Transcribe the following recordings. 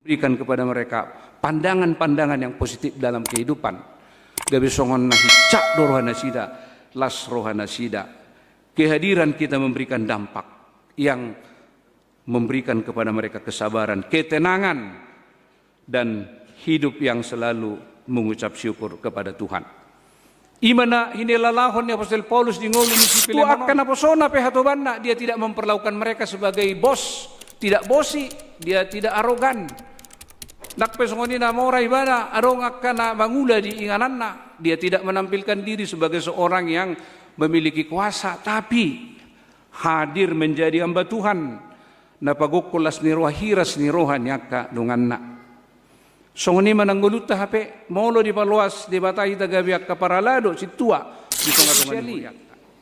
berikan kepada mereka pandangan-pandangan yang positif dalam kehidupan. Gabi songon na hicak do rohana sida, las rohana sida. Kehadiran kita memberikan dampak yang memberikan kepada mereka kesabaran, ketenangan, dan hidup yang selalu mengucap syukur kepada Tuhan. Imana hinilalahon ni Apostol Paulus di ngomong si Filemon. Akan aposona pehatobanna, dia tidak memperlakukan mereka sebagai bos, tidak bosi, dia tidak arogan. Nakpesongoni na moray bana arong akana mangula di ingananna, dia tidak menampilkan diri sebagai seorang yang memiliki kuasa, tapi hadir menjadi hamba Tuhan. Napagokulas ni roha hiras ni roha nyaka dunganna. Songoni manangguluta hape molo di paluas di batai tagabiak kaparalado si tua di tengah-tengah.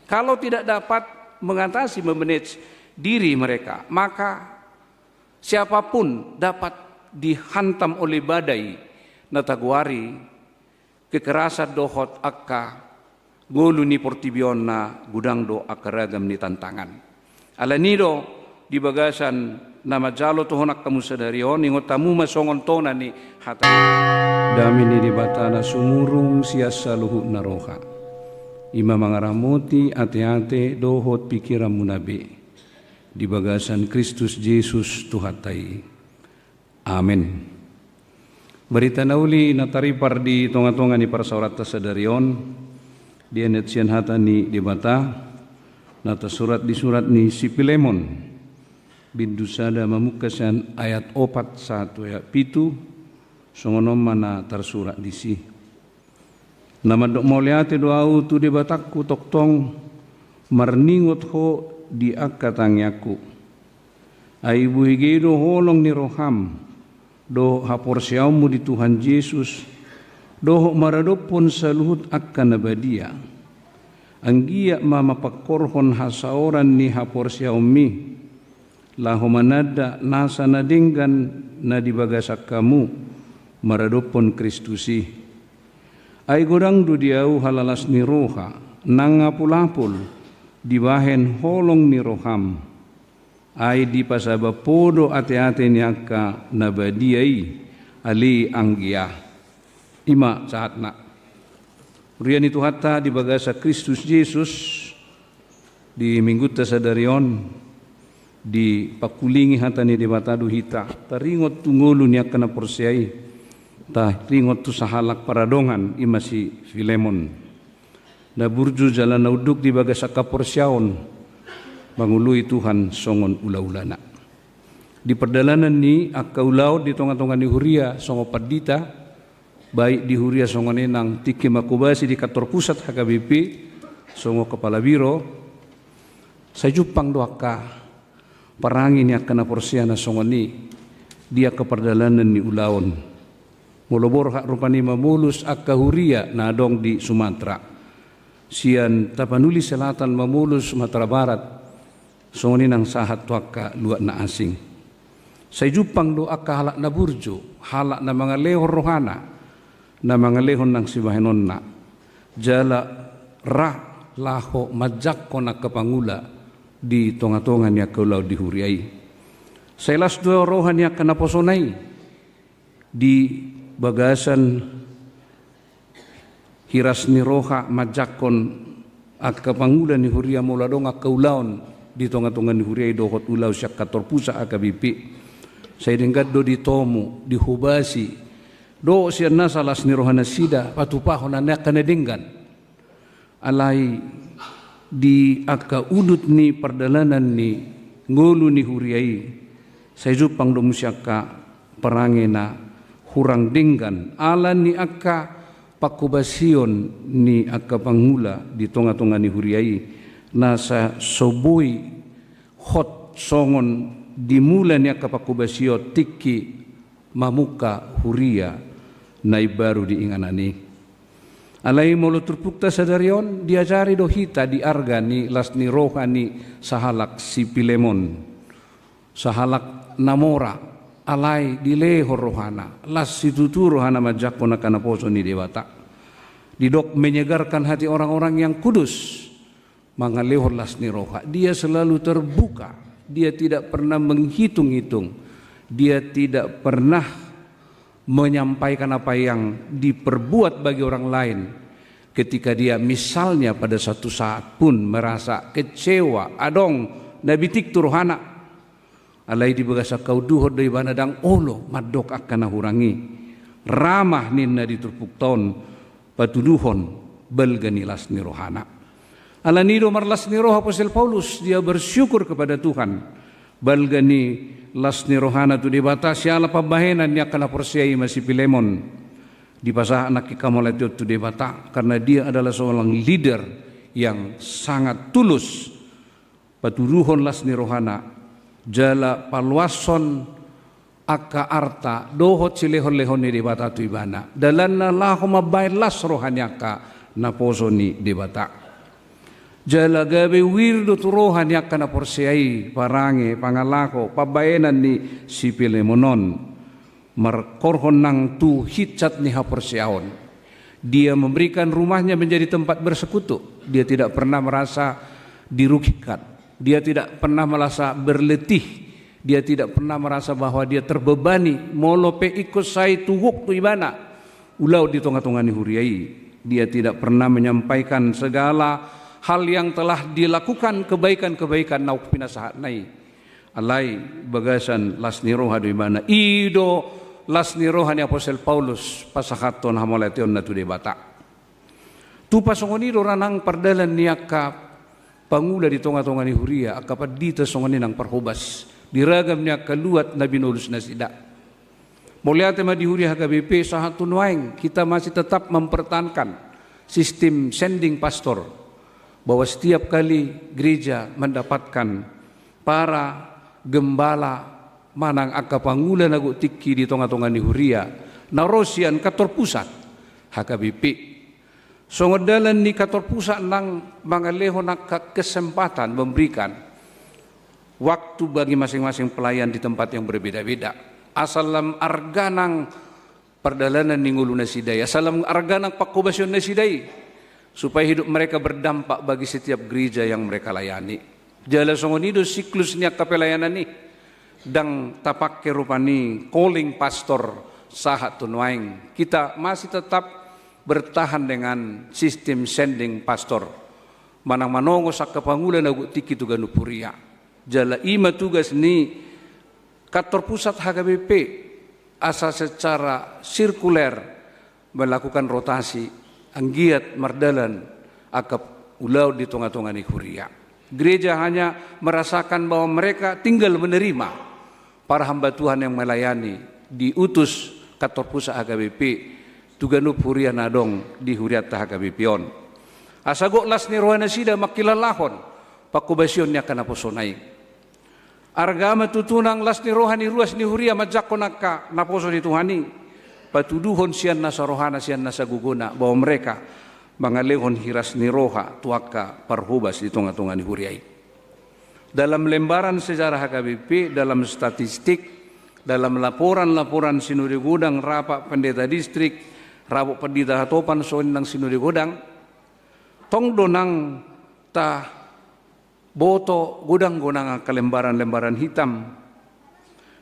Kalau tidak dapat mengatasi memanage diri mereka, maka siapapun dapat dihantam oleh badai natagwari kekerasan dohot akka golu ni portibion na gudang do akaragam ni tantangan. Alanido di bagasan nama jalo tohonak kamu sadarion ingot tamu masongon tona ni hata dami ni di batana sumurung siasa luhut naroha ima mangaramuti ate-ate dohot pikiran munabe di bagasan Kristus Yesus Tuhatai. Amin. Berita nauli nataripar di tonga-tonga ni para saurata sadarion di enetsian hata ni di bata nata surat di surat ni si Filemon bindu sada mamukasan ayat 4:1 ayat 7 songonom mana tersurat di si nama dok moliate doau tu di batakku toktong marningot ho di akatangyaku aibu higedo holong ni roham do haporsiamu di Tuhan Yesus do maradopon saluhut akan nabadia anggia mama pakorhon hasaoran ni haporsiaumi lahomanada nasa nadinggan na dibagasak kamu maradopon Kristusi ay godang do diau halalas ni roha nangapulapul dibahen holong ni roham ay di pasaba podo ate-ate niaka nabadiai ali anggia ima saat na rian itu hatta di bagasa Kristus Yesus di minggu tasadarion di pakulingi hata ni di batadu hita taringot tungulu niaka na porsiai ta ringot tu sahalak paradongan ima si Filemon na burju jalan nauduk di bagasa kaporsiaon mangului Tuhan songon ula-ulana. Di perjalanan ni akaulau di tonga-tonga ni huria songo padita baik di huria songo nenang tiki makubasi di kantor pusat HKBP songo kepala biro saya jupang doaka parangi ni akana porsiana songo ni dia ke perjalanan ni ulaon molobor hak rupani mamulus akka huria nadong di Sumatera sian tapanuli selatan mamulus Sumatera Barat songoni nang sahat tuaka luat na asing. Saya jupang doa ka halak na burjo, halak na mga lehor rohana, na mga lehon ng sibahenon na. Jala ra laho majak ko na kapangula di tonga-tonga niya kaulaw di huriay. Sa ilas dua rohan niya kanaposonay di bagasan hiras ni roha majakon at kapangula ni huria mula dong akaulaon di tonga-tonga ni huriay dohot ulaw siya kator pusa akabipi saya denggat do di tomu di hubasi do siya nasalas ni rohana sida patupahon na kanadenggan alay di akka udut ni perdalanan ni ngulu ni huriay saya jupang do musyaka perangena hurang denggan alan ni akka pakubasion ni akka pangula di tonga-tonga ni huriay nasa soboy hot songon dimula niya kapakubasyo tiki mamuka huria na ibaru di inganani alay molo turpukta sa darion diajari do hita di arga ni las ni roha ni sahalak si Filemon sahalak namora alay di lehor rohana las si tutu rohana majako na kanaposo ni dewata didok menyegarkan hati orang-orang yang kudus mangalehor las ni roha dia selalu terbuka dia tidak pernah menghitung-hitung Dia tidak pernah menyampaikan apa yang diperbuat bagi orang lain ketika dia misalnya pada satu saat pun merasa kecewa adong nabitik turuhana alai di bagasa kau duhod dari banadang olo madok akan hurangi ramah ninna diturpuk tahun patuduhon belganilas ni rohana ala nido marlas ni roh Apostol Paulus dia bersyukur kepada Tuhan balgani las ni rohana tu di batas siala pabahenan niya kana porsiai masih Filemon di pasah anak ikamolet tu di bata karena dia adalah seorang leader yang sangat tulus patuduhon las ni rohana jala paluason aka arta dohot silehon-lehon ni di bata tu ibana dalanna lahoma bailas rohanyaka na posoni di bata jala gabe wirdo turohan yak kana porsiai parange pangalako pabaenan ni si Filemonon markorhon nang tu hicat ni haporsiaon dia memberikan rumahnya menjadi tempat bersekutu dia tidak pernah merasa dirugikan dia tidak pernah merasa berletih dia tidak pernah merasa bahwa dia terbebani molope ikut sai tuhuk tu ibana ulau di tongah-tongah ni huriai dia tidak pernah menyampaikan segala hal yang telah dilakukan kebaikan-kebaikan nauk pinasahat nai alai bagasan lasni roha di mana ido lasni roha ni Apostol Paulus pasahaton hamolation na tu de bata tu pasongoni do ranang pardalan niaka pangula di tongah-tongah ni huria akapad dita songoni nang parhubas diragam niya kaluat na binulus na sida moliate ma di huria HKBP sahatun waing kita masih tetap mempertahankan sistem sending pastor bahwa setiap kali gereja mendapatkan para gembala manang akapangula nagu tiki di tongah-tongah ni huria narosian kantor pusat HKBP songodalan ni kantor pusat nang mangaleho nak kesempatan memberikan waktu bagi masing-masing pelayan di tempat yang berbeda-beda asalam arganang perdalanan ni ngulu nasidai asalam arganang pakubasyon nasidai supaya hidup mereka berdampak bagi setiap gereja yang mereka layani. Jala songonido siklusnya kepelayanan ni dang tapak kerupani calling pastor sahat tunwaing. Kita masih tetap bertahan dengan sistem sending pastor. Manang manongo sa kapangulan agu tiki tu ganupuria. Jala ima tugas ni kantor pusat HKBP asa secara sirkuler melakukan rotasi anggiat mardalan akap ulau di tongah-tongah ni huria. Gereja hanya merasakan bahwa mereka tinggal menerima para hamba Tuhan yang melayani diutus kantor pusat HKBP tuganup huria nadong di huriat HKBP on. Asagok las ni rohana sida makilalahon pakubasyon niya kana posonay. Argama tutunang las ni rohani ruas ni huria majakonaka naposo ni Tuhani. Patuduhon siyan na sa rohana siyan na sa guguna bahwa mereka mangalehon hiras ni roha tuaka parhubas di tongah-tongah ni huriai. Dalam lembaran sejarah HKBP, dalam statistik, dalam laporan-laporan Sinode Gudang, rapat pendeta distrik, rapat pendeta hatopan soin ng Sinode Gudang, tong donang ta boto gudang-gunang kelembaran-lembaran hitam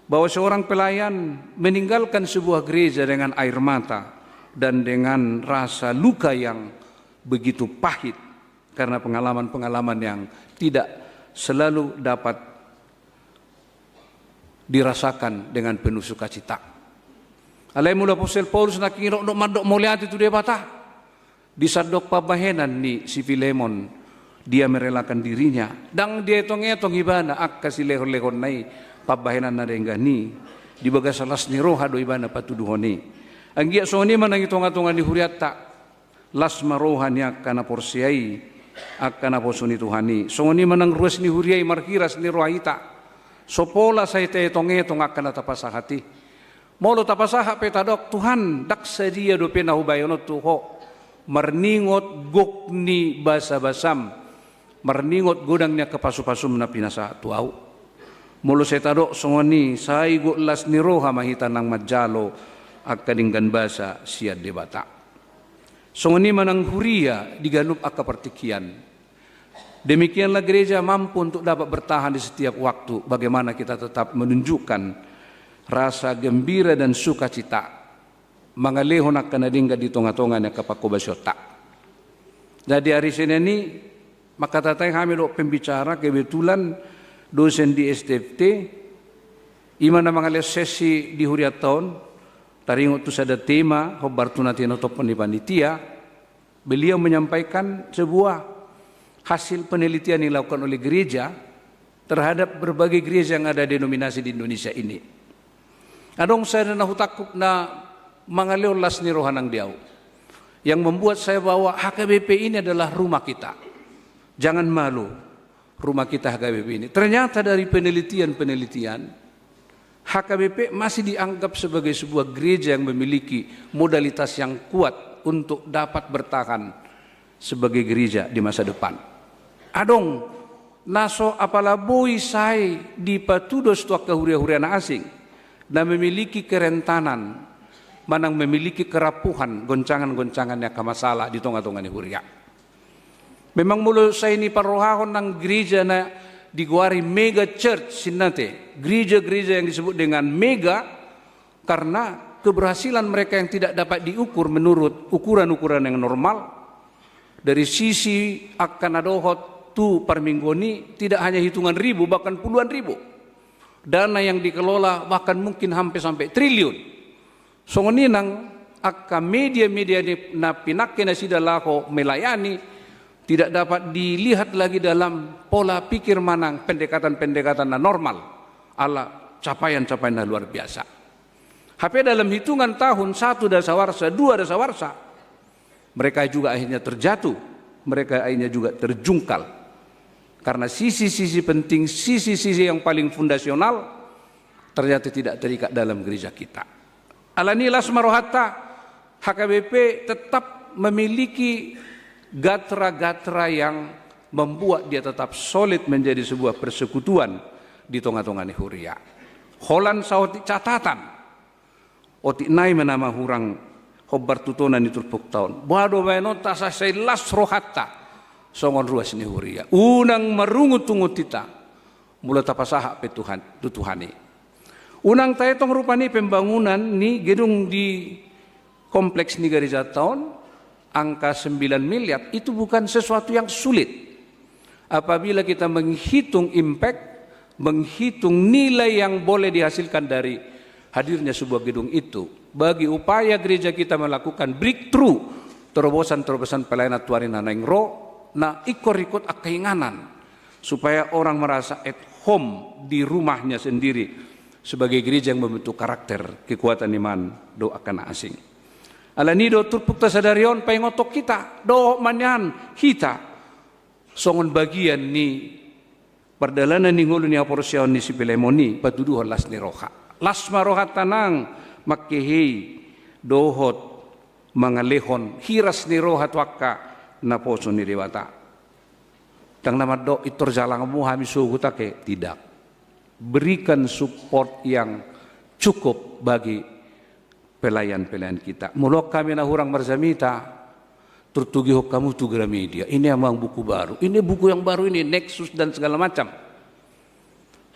bahwa seorang pelayan meninggalkan sebuah gereja dengan air mata dan dengan rasa luka yang begitu pahit karena pengalaman-pengalaman yang tidak selalu dapat dirasakan dengan penuh sukacita. Alai mula Apostol Paulus nakingiro no mandok moliati tu dia bata disadok pabahenan ni si Filemon dia merelakan dirinya dang dia etong-etong ibana ak kasi lehon-lehon nai pabahenan na renggani di bagas salas ni roha do ibana patuduhoni anggia soni manang itonga-tonga ni huriata las maroha niya kana porsiai akana posoni Tuhani soni manang ruas ni huriai markiras ni rohaita sopola sa ite etong-etong akana tapasahati molo tapasaha petadok Tuhan daksa dia do penahubayonot tuho marningot gokni basa-basam marningot godang niya kapasu-pasum na pinasa tuau mulu setadok songoni sai go las ni roha mahita nang majalo akadinggan basa siad debata songoni manang huria diganup akapartikian demikianlah gereja mampu untuk dapat bertahan di setiap waktu bagaimana kita tetap menunjukkan rasa gembira dan sukacita mangalehon akan adingga di tonga-tonga na kapakobasyota. Jadi hari Senin ini maka tatay kami do pembicara kebetulan dosen di STFT imana mangale sesi di huriat tahun taringot tu ada tema hobartu natin atau panitia. Beliau menyampaikan sebuah hasil penelitian yang dilakukan oleh gereja terhadap berbagai gereja yang ada denominasi di Indonesia ini. Adong saya na hutakuk na mangaleo las ni rohanang diau yang membuat saya bahwa HKBP ini adalah rumah kita. Jangan malu, rumah kita HKBP ini. Ternyata dari penelitian-penelitian, HKBP masih dianggap sebagai sebuah gereja yang memiliki modalitas yang kuat untuk dapat bertahan sebagai gereja di masa depan. Adong naso apalaboi sai di patudos tua kehuria-huriana asing dan memiliki kerentanan manang memiliki kerapuhan goncangan-goncangan yang kamasalah di tongah-tongah ni huria. Memang mulu saya ini parohahon ng gereja na diguari mega church sinate, gereja-gereja yang disebut dengan mega karena keberhasilan mereka yang tidak dapat diukur menurut ukuran-ukuran yang normal. Dari sisi akan adohot tu per minggu ini tidak hanya hitungan ribu bahkan puluhan ribu. Dana yang dikelola bahkan mungkin hampir sampai triliun. Songoninang akka media-media na pinake na sida lako melayani tidak dapat dilihat lagi dalam pola pikir manang pendekatan-pendekatan na normal ala capaian-capaian na luar biasa. HP dalam hitungan tahun 1 dasawarsa, 2 dasawarsa mereka juga akhirnya terjatuh, mereka akhirnya juga terjungkal karena sisi-sisi penting, sisi-sisi yang paling fundasional ternyata tidak terikat dalam gereja kita. Alanilah semarohata HKBP tetap memiliki gatra-gatra yang membuat dia tetap solid menjadi sebuah persekutuan di tongah-tongah huria. Holan sauti catatan oti nai menama hurang hobar tutonan di turpuk tahun. Bado menota saya las rohata songon ruas ni huria. Unang marungut-tungut kita mula tapasaha pe Tuhan tu Tuhani. Unang tayo tong rupani pembangunan ni gedung di kompleks ni gereja tahun angka 9 miliar itu bukan sesuatu yang sulit. Apabila kita menghitung impact, menghitung nilai yang boleh dihasilkan dari hadirnya sebuah gedung itu. Bagi upaya gereja kita melakukan breakthrough, terobosan-terobosan pelayanan tuarin nanengro, na ikut-ikut akainganan supaya orang merasa at home di rumahnya sendiri. Sebagai gereja yang membentuk karakter kekuatan iman do akan asing. Alanido turpukta sadarion paingotok kita do manyan kita songon bagian ni perdalanan ni ngulu ni aporosyaon ni si Pilemoni patuduhon las ni roha. Las maroha tanang makkehei dohot mangalehon hiras ni roha tuaka na poso ni dewata. Tang nama do itor jalang mu hami sugutake tidak. Berikan support yang cukup bagi pelayan-pelayan kita. Mulok kami na hurang marzamita, tertugi kamu tu Gramedia. Ini emang buku baru. Ini buku yang baru ini, Nexus dan segala macam.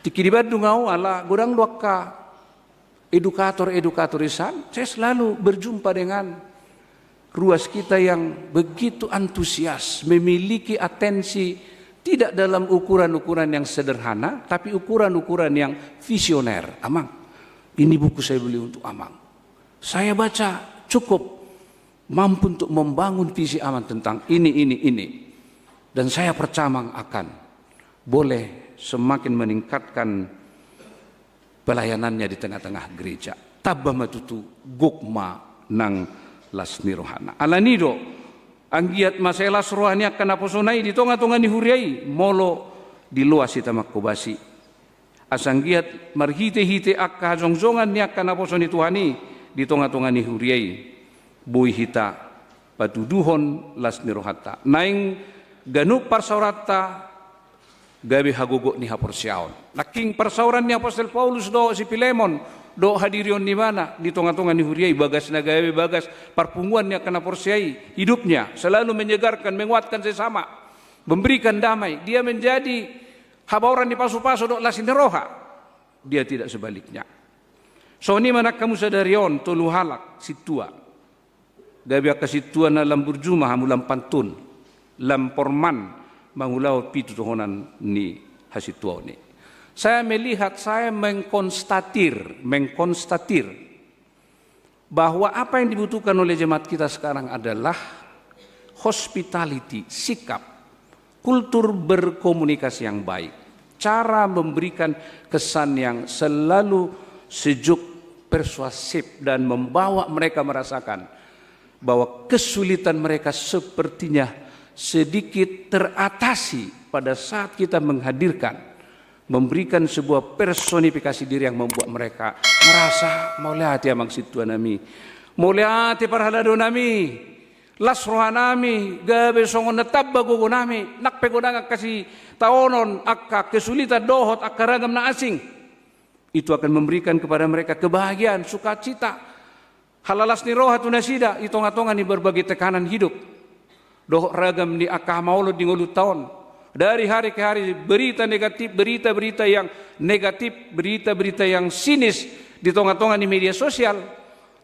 Tikiribad dungau ala gudang doaka edukator-edukatorisaan. Saya selalu berjumpa dengan ruas kita yang begitu antusias, memiliki atensi tidak dalam ukuran-ukuran yang sederhana, tapi ukuran-ukuran yang visioner. Amang, ini buku saya beli untuk Amang. Saya baca cukup mampu untuk membangun visi Amang tentang ini. Dan saya percaya Amang akan boleh semakin meningkatkan pelayanannya di tengah-tengah gereja. Tabah matutu gukma nang lasni rohana. Alanido anggiat maselas rohani akan aposonai di tongah-tongah ni huriai molo di luas ita makubasi. Asanggiat marhite-hite akka zongzongan ni akan aposoni Tuhani di tongah-tongah ni huriai. Bui hita patuduhon las ni rohata. Naing ganuk parsaurata gabi hagogo ni haporsyaon. Naking parsauran ni Apostol Paulus do si Pilemon do hadirion di mana di tongah-tongah ni huriai bagas nagawe bagas parpunguan ni akan aporsyai hidupnya selalu menyegarkan menguatkan sesama memberikan damai dia menjadi habauran di pasu-pasu do lasin roha dia tidak sebaliknya So ni manak kamu sadarion tolu halak situa. Gabi ka situa na lambur juma hamulam pantun. Lamporman mangulau pitu tohonan ni hasitua ni. Saya melihat, saya mengkonstatir bahwa apa yang dibutuhkan oleh jemaat kita sekarang adalah hospitality, sikap, kultur berkomunikasi yang baik, cara memberikan kesan yang selalu sejuk, persuasif, dan membawa mereka merasakan bahwa kesulitan mereka sepertinya sedikit teratasi pada saat kita memberikan sebuah personifikasi diri yang membuat mereka merasa mauliati amang situa nami, mauliati parhalado nami, lasroha nami, gabe songon natabba gogo nami, nakpegodang kasi taonon akka kesulitan dohot akka ragam na asing. Itu akan memberikan kepada mereka kebahagiaan, sukacita. Halalas ni roha tunasida, itong-atongan ni berbagai tekanan hidup. Dohot ragam ni akka maulod di ngulut tahun. Dari hari ke hari berita negatif, berita-berita yang negatif, berita-berita yang sinis di tengah-tengah di media sosial,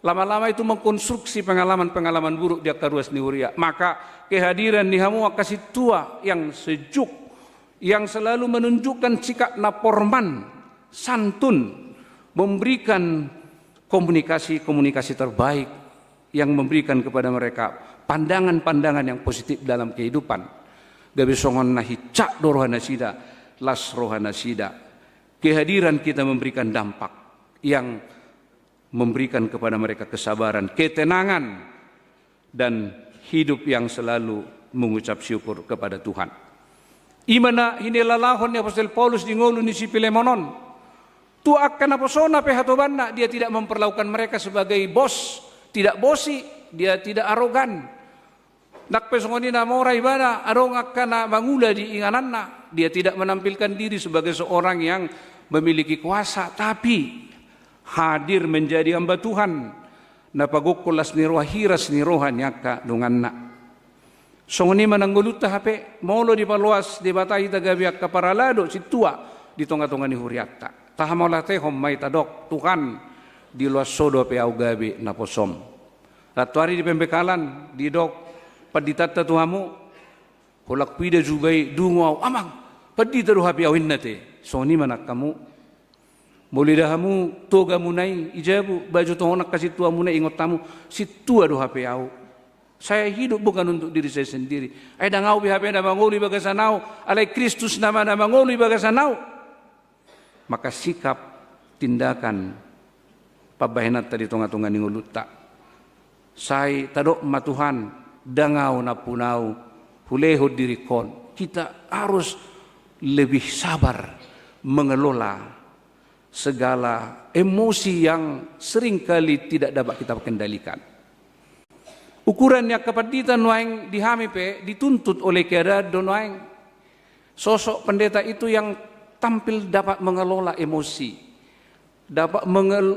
lama-lama itu mengkonstruksi pengalaman-pengalaman buruk di akaruas ni huria. Maka kehadiran di hamu kasih tua yang sejuk, yang selalu menunjukkan sikap naporman, santun, memberikan komunikasi terbaik yang memberikan kepada mereka pandangan-pandangan yang positif dalam kehidupan. Gabi songon nahi cak dorohana sida, las rohana sida. Kehadiran kita memberikan dampak yang memberikan kepada mereka kesabaran, ketenangan, dan hidup yang selalu mengucap syukur kepada Tuhan. Imana hinilalahon ni Apostol Paulus di ngolu ni si Pilemonon. Tu akan aposona pehatobanna, dia tidak memperlakukan mereka sebagai bos, tidak bosi, dia tidak arogan. Nakpesongoni na moray bana arong akana mangula di ingananna, dia tidak menampilkan diri sebagai seorang yang memiliki kuasa, tapi hadir menjadi hamba Tuhan. Napagukulas ni roha hiras ni roha nyaka dunganna. Songoni manangguluta hape molo di paluas di batai tagabi akka paralado si tua di tonga-tonga ni huriatta. Tahamola tehom may tadok Tuhan di luas sodo pe au gabi naposom. Ratuari di pembekalan di dok paditata tuhamu kolak pida jubai dungaw amang padita ruhapi awin nate soni manak kamu mulidahamu toga munai ijabu baju tohonak kasih tua munai ingot tamu si tua ruhapi aw. Saya hidup bukan untuk diri saya sendiri. Ay dangau bihapi na manguli bagasanau alai Kristus nama na manguli bagasanau. Maka sikap tindakan pabahenat tadi tonga-tonga ninguluta. Saya tadok matuhan dangau na punau hulehod dirikon. Kita harus lebih sabar mengelola segala emosi yang seringkali tidak dapat kita kendalikan. Ukurannya kapaditan waing dihamipe dituntut oleh keadaan doaing. Sosok pendeta itu yang tampil dapat mengelola emosi, dapat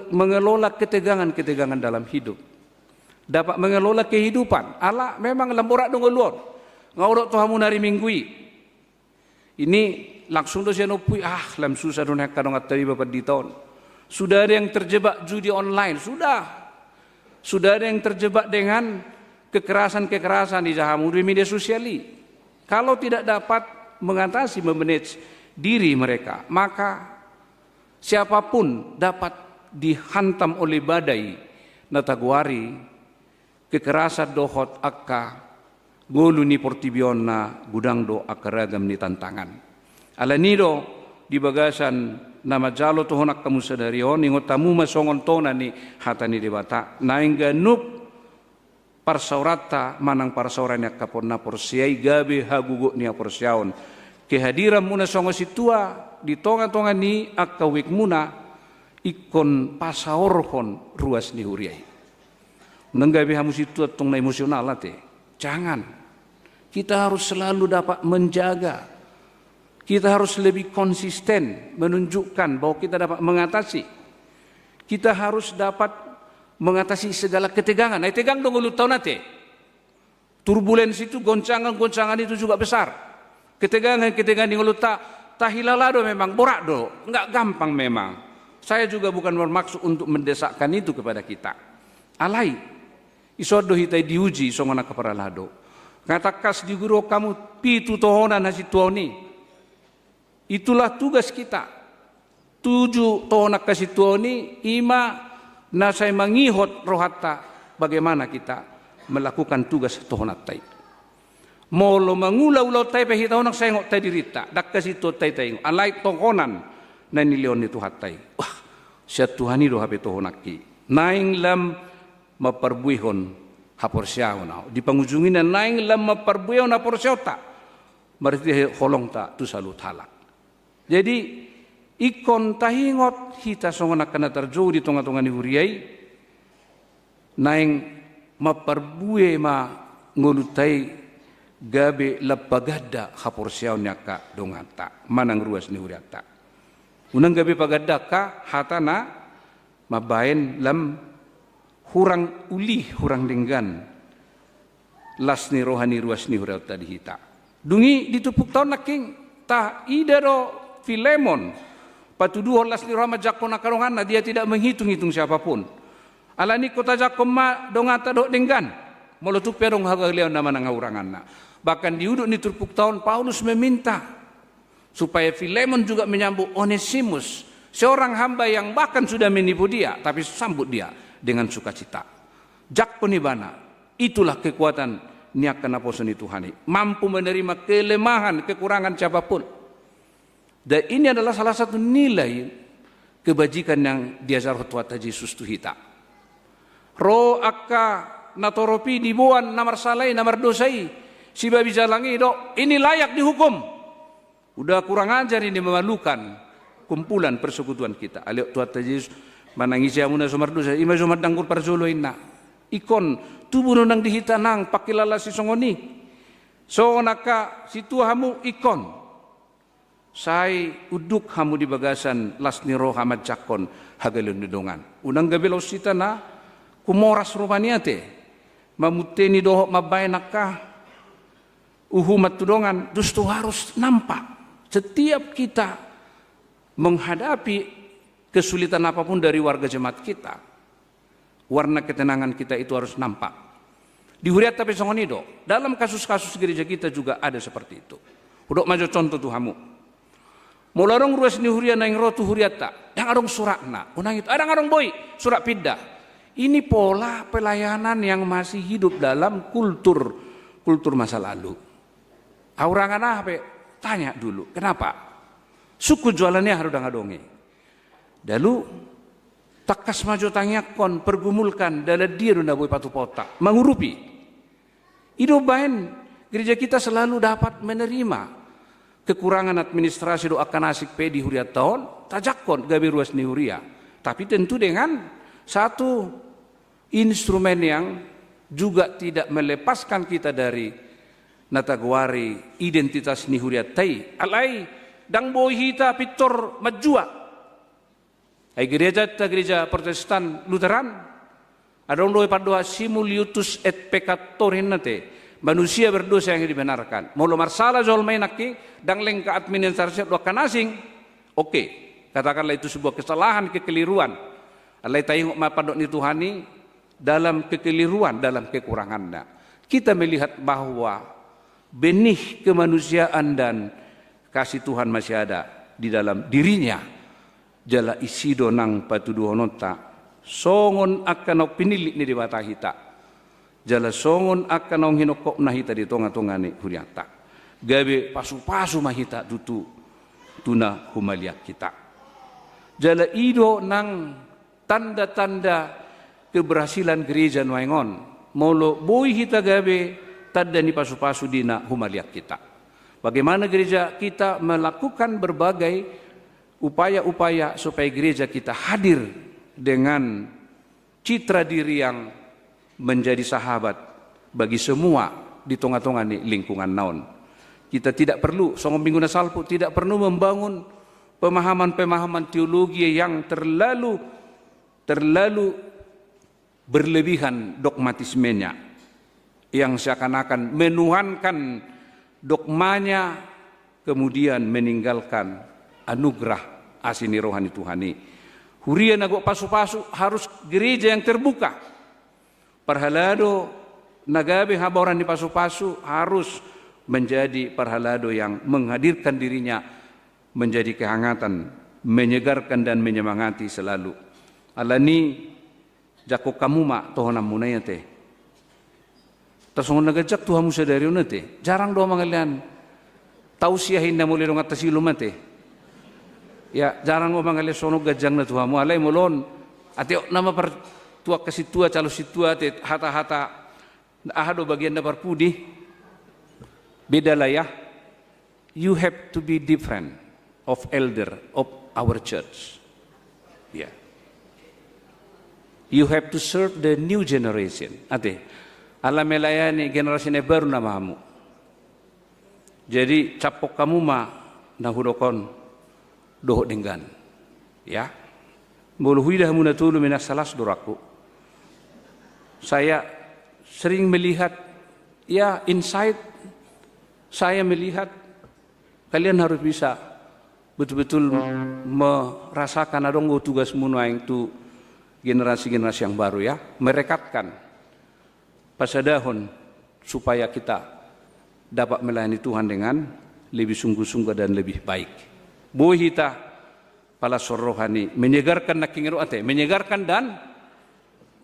mengelola ketegangan-ketegangan dalam hidup, dapat mengelola kehidupan. Allah memang lamborak dong luar. Ngaurok tuhamu nari minggui. Ini langsung do siya nopui lam susah do nak kadang atari bapak di tahun. Sudah ada yang terjebak judi online, sudah ada yang terjebak dengan kekerasan-kekerasan di jahamu di media sosial. Kalau tidak dapat mengatasi, memanage diri mereka, maka siapapun dapat dihantam oleh badai nataguari kekerasan dohot akka golu ni portibion na gudang do akka ragam ni tantangan. Alanido di bagasan nama jalo tohonak kamu sadarion ingot tamu masongon tona ni hatani debata naingga nup parsaurata manang parsauran yak kapon na porsiai gabe hagugo ni porsiaon kehadiran muna songo situa di tonga-tonga ni akawik muna ikon pasaorhon ruas ni huriai nenggabe hamu situa tong na emosional late. Jangan, kita harus selalu dapat menjaga, kita harus lebih konsisten menunjukkan bahwa kita dapat mengatasi, kita harus dapat mengatasi segala ketegangan. Nah, tegang dong ulut tahun nate. Turbulensi itu, goncangan-goncangan itu juga besar. Ketegangan-ketegangan di ulut tahilalado memang borak do, enggak gampang memang. Saya juga bukan bermaksud untuk mendesakkan itu kepada kita. Alai, isodo hitai diuji songona keparalado. Ngatakas di guru kamu pitu tohona nasi tuoni. Itulah tugas kita. 7 tohona kasih tuoni, 5 nasai mangihot rohata bagaimana kita melakukan tugas tohonat tai. Molo mangula-ulau tai pehitaonak saya ngok tai dirita. Dak kasih to tai tai. Alai tohonan na nilion itu hatai. Wah, siat Tuhan itu hape tohonaki. Naing lam maperbuihon hapor siyaw na. Di pangujungin na naing lam maperbuihon hapor siyaw ta. Berarti holong ta tu salut halak. Jadi ikon tahingot hita songonak kana terjauh di tengah-tengah ni huriai. Naing maperbuih ma ngulutai gabe lapagada hapor siyaw nyaka dongata. Manang ruas ni huriata. Unang gabi pagadda ka hatana mabayan lam hurang uli hurang denggan las ni rohani ruas ni hurau tadi hita. Dungi ditupuk tahun naking ta idero Filemon patuduh las ni rohama jakon akarongan dia tidak menghitung-hitung siapapun. Alani kota jakon ma dongata dok denggan molotup perong hagalian nama nangaurangan na. Bahkan diuduk ni tupuk tahun Paulus meminta supaya Filemon juga menyambut Onesimus, seorang hamba yang bahkan sudah menipu dia, tapi sambut dia dengan sukacita. Jak penibana, itulah kekuatan niakan aposon Tuhani, mampu menerima kelemahan, kekurangan siapapun. Dan ini adalah salah satu nilai kebajikan yang diajar Tuhan Yesus Tuhita. Ro akka natoropi dibuan namar salai namar dosai, si babi jalangi do, ini layak dihukum. Udah kurang ajar ini memalukan kumpulan persekutuan kita. Aliok Tuhan Yesus manangisi amuna somar dosa. Ima somar danggur parjolo inna. Ikon tubuh nang dihitanang pakilala si songoni. So naka si tuahamu ikon. Sai uduk hamu di bagasan las ni roh hamat jakon hagalun dudongan. Unang gabelau sita na kumoras romaniate. Mamuteni dohok mabay nakah. Uhumat tudongan justru harus nampak. Setiap kita menghadapi kesulitan apapun dari warga jemaat kita, warna ketenangan kita itu harus nampak. Di huriat tapi songonido, dalam kasus-kasus gereja kita juga ada seperti itu. Udok maju contoh tuhamu. Mularong ruas ni huria naing rotu huriata, yang arong surakna, unang itu, arong boy surat pindah. Ini pola pelayanan yang masih hidup dalam kultur masa lalu. Aurangan apa? Tanya dulu, kenapa? Suku jualannya harus dangadongi. Dalu takas maju tangyakon pergumulkan dalam dia duna boy patu pota mengurupi. Ido bain gereja kita selalu dapat menerima kekurangan administrasi do akan asik pedi huriat tahun tajakon gabi ruas ni huria. Tapi tentu dengan satu instrumen yang juga tidak melepaskan kita dari natagwari identitas ni huriat tai alai dang boy hita pitor majua ai gereja Protestan Lutheran adong doy padua simuliutus et peccatorin nate manusia berdosa yang dibenarkan molo marsala jol mainaki dang lengka administrasi do kanasing oke katakanlah itu sebuah kesalahan kekeliruan alai tayong mapadok ni Tuhani dalam kekeliruan dalam kekurangannya kita melihat bahwa benih kemanusiaan dan kasih Tuhan masih ada di dalam dirinya. Jala isido nang patuduhonota songon akan pinilik ni dewata hita. Jala songon akan hinokok na hita di tonga-tonga ni huriata. Gabe pasu-pasu mahita dutu tuna humaliak kita. Jala ido nang tanda-tanda keberhasilan gereja nuaingon. Molo boy hita gabe tanda ni pasu-pasu dina humaliak kita. Bagaimana gereja kita melakukan berbagai upaya-upaya supaya gereja kita hadir dengan citra diri yang menjadi sahabat bagi semua di tengah-tengah lingkungan naon. Kita tidak perlu, songong minggu nasalpu, tidak perlu membangun pemahaman-pemahaman teologi yang terlalu berlebihan dogmatismenya. Yang seakan-akan menuhankan dogmanya kemudian meninggalkan anugerah asini rohani Tuhani. Hurian agak pasu-pasu harus gereja yang terbuka. Parhalado nagabe haboran di pasu-pasu harus menjadi parhalado yang menghadirkan dirinya menjadi kehangatan, menyegarkan dan menyemangati selalu. Alani jako kamu mak tohonam munaya teh. Tasongon nagajak Tuhan musa dari unate. Jarang doa mangalian tausiahin na muli dong atas ilum teh. Ya jarang o mangali sono gajang na Tuhan mu alay mulon. Ate nama per tua kasitua calo situa te hata-hata ahado bagian na parpudi. Beda lah ya. You have to be different of elder of our church. Ya. Yeah. You have to serve the new generation. Ate, alam melayani generasi ne baru namamu. Jadi capok kamu ma nahudokon doh dengan, ya. Boluhui dah muna tulu minas salas doraku. Saya sering melihat, ya inside saya melihat kalian harus bisa betul-betul merasakan adong tugas muna yang tu generasi-generasi yang baru ya, merekatkan pasadahon supaya kita dapat melayani Tuhan dengan lebih sungguh-sungguh dan lebih baik. Buhita pala rohani menyegarkan nakingiru ate, menyegarkan dan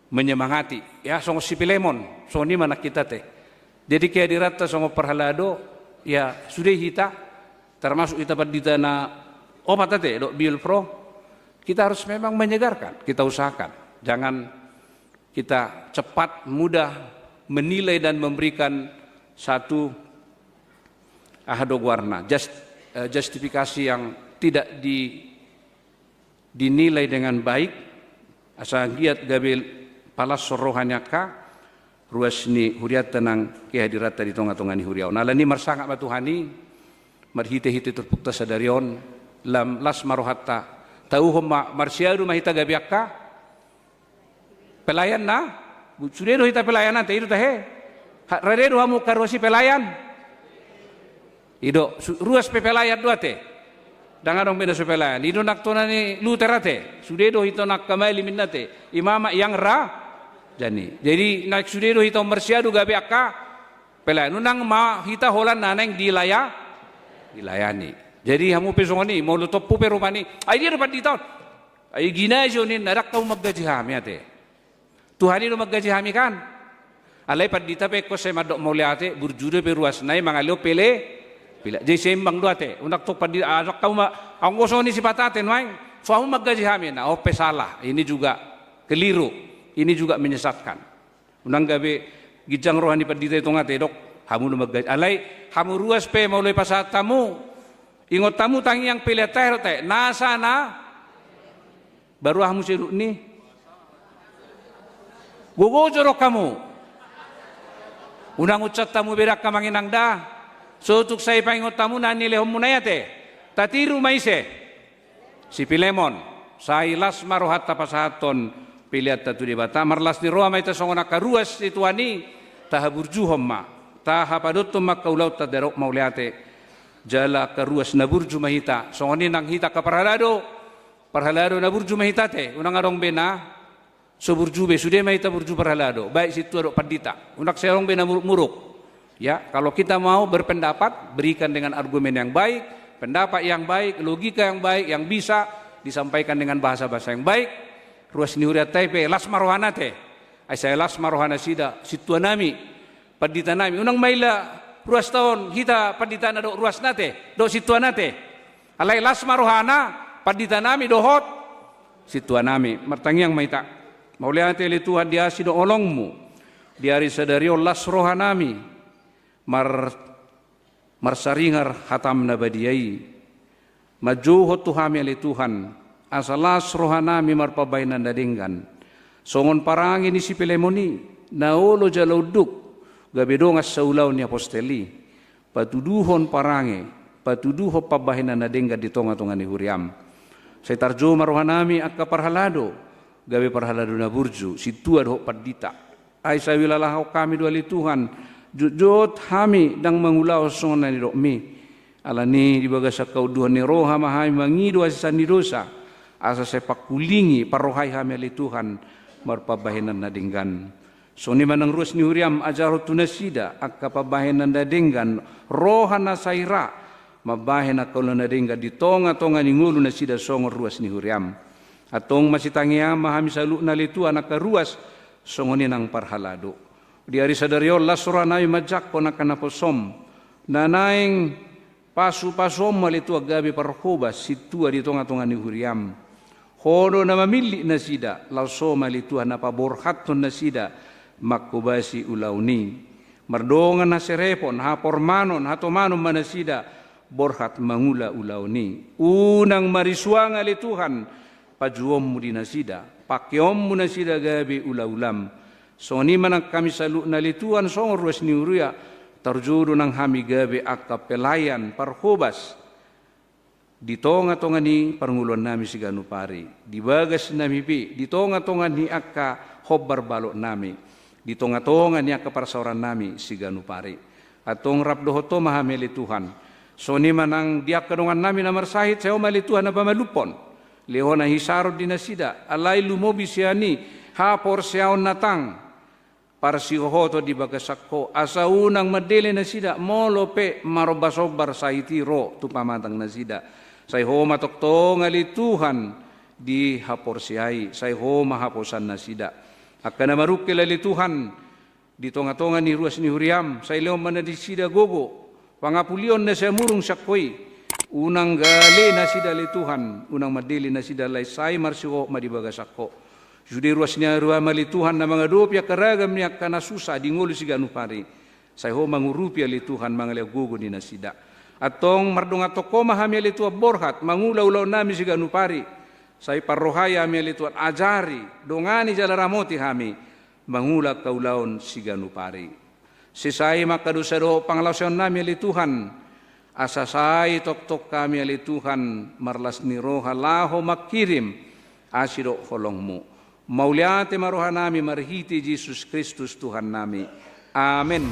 menyemangati. Ya songo si Pilemon, songo ni mana kita teh. Jadi kehadirat songo perhalado ya sudah hita termasuk kita pada na opat ate dok bil pro. Kita harus memang menyegarkan, kita usahakan. Jangan kita cepat, mudah menilai dan memberikan satu ahado warna, justifikasi yang tidak dinilai dengan baik. Asa giat gabil palas sorohanya ka, ruas ni huriat tenang kehadirat tadi tonga-tonga ni huriau. Nalani marsangat matuhani, marhite-hite terpukta sadarion, lam las marohatta, tahu homa marsiaru mahita gabiakka pelayan na sudah hita pelayan nanti itu tahe radedo hamu karuasi pelayan ido ruas pe pelayan dua te dangan dong beda pelayan ido nak tona ni luterate sudah do hito nak kamali minnate imama yang ra jani jadi nak sudah do hito marsiaru gabiakka pelayan nunang ma hita holan naneng dilayani. Jadi hamu pesongoni mau lu topu perumani, ay dia dapat di tahun, ay ginasyo ni narak kau maggaji hami ate, Tuhan itu maggaji hami kan, alay padita pe ko saya madok mauliate burjure peruas nai mangalio pila, jadi sembang dua ate, unak tok padi arak kau ma, ang gosoni si pataten wain, so hamu maggaji hami na, oh pesalah, ini juga keliru, ini juga menyesatkan, unang gabe gijang rohani padita itu ngate dok, hamu lu maggaji, alay hamu ruas pe maulai pasat tamu. Ingot tamu tangi yang pilih teh nasa na baru hamu siruk ni gogo jorok kamu unang ucat tamu berak kamanginang da so tuk saya pangingot tamu nani lehom munayate tatiru maise si Pilemon sai las marohat tapasaton pilihat tatu di bata marlas ni roa maita songona karuas situani tahaburjuhom ma tahapadotum makaulau taderok mauliate jala karuas naburju mahita songoni nang hita ka parhalado na burju mahita te unang arong bena so burju be sude mahita burju parhalado baik situ adok pandita unak serong bena muruk ya kalau kita mau berpendapat berikan dengan argumen yang baik pendapat yang baik logika yang baik yang bisa disampaikan dengan bahasa-bahasa yang baik ruas nihuria taipe las marohana te ay saya las marohana sida situ nami pandita nami unang maila ruas tahun kita pandita na do ruas nate do situan nate alay las marohana pandita nami dohot situan nami martangiang maita mauliate li Tuhan dia sido olongmu diari sadario las rohanami marsaringar hatam nabadiyai majuhot tuhami ali Tuhan asalas rohanami marpabainan dadinggan songon parangin ni si Pilemoni naolo jalauduk gabedongas saulaw ni aposteli patuduhon parange patuduho pabahinan na dengga di tonga-tonga ni huriam saya tarjuma rohanami akka parhalado gabe parhalado na burju situa doh padita ay sa wilalah kami dua li Tuhan jujut hami dang mangulaw sona ni dokmi alani di baga sa kauduhan ni roha mahai mangido asisan ni dosa asa sepak kulingi parohay kami ali Tuhan marpabahinan na dinggan. So ni manang ruas ni huriam ajaro tunasida ak kapabahinan na dinggan rohan na saira mabahin na kaulan na dinggan di tonga ni ngulu na sida songor ruas ni huriam. Atong masitangiam mahami salu na lituan nakaruas songonin ang parhalado. Di ari sadaryo lasura na majak ko nakanaposom na naing pasu-pasom malitu agabi parhubas situa di tonga-tonga ni huriam. Hono na mamili na sida lauso malitu na paborhaton na sida makubasi ulauni. Mardongan na serepon hapormanon hatomanon manasida borhat mangula ulauni. Unang mariswang alituhan pajuom mo di nasida pakiom mo na sida gabi ulaulam. So ni manang kami salu na lituan song ruas ni uruya tarjudo ng hami gabi akka pelayan parhubas di tonga-tonga ni parngulon nami si ganupari di bagas nami pi di tonga-tonga ni akka hobbar balok nami di tonga-tonga ni akka parasawaran nami si ganupari atong rapdohoto mahami lituhan so ni manang diak kadungan nami na marsahit sayo malituhan na pamalupon leho na hisarod di nasida alay lumobi siya ni hapor siyaon natang para si hohoto di bagasakko asa unang madili na sida molope marobasobar sa itiro tu pamatang na sida say ho matokto ngalituhan di hapor siyay say ho mahaposan na sida akka na maruk kilalituhan di tonga-tonga ni ruas ni huriam say leom man di sida gogo pangapulion na siya murong sakkoy unang gali na sida lituhan unang madili na sida lay say marsiho madibagasakko Judi ruas niya ruwa malituhan na mga rupya karagam niya kanasusa di ngulo si ganupari. Say ho mangurupya lituhan mga legugo ni nasida. Atong mardunga toko mahami litua borhat mangulaw-ulaw nami si ganupari. Say parohaya mi lituan ajari dongani jalaramoti hami mangula kaulaon si ganupari. Si say makadusado panglausan nami lituhan asasay tok-tok kami lituhan marlas ni roha laho makirim asido holongmu. Mauliate maroha nami marhiti Jesus Kristus Tuhan nami. Amen.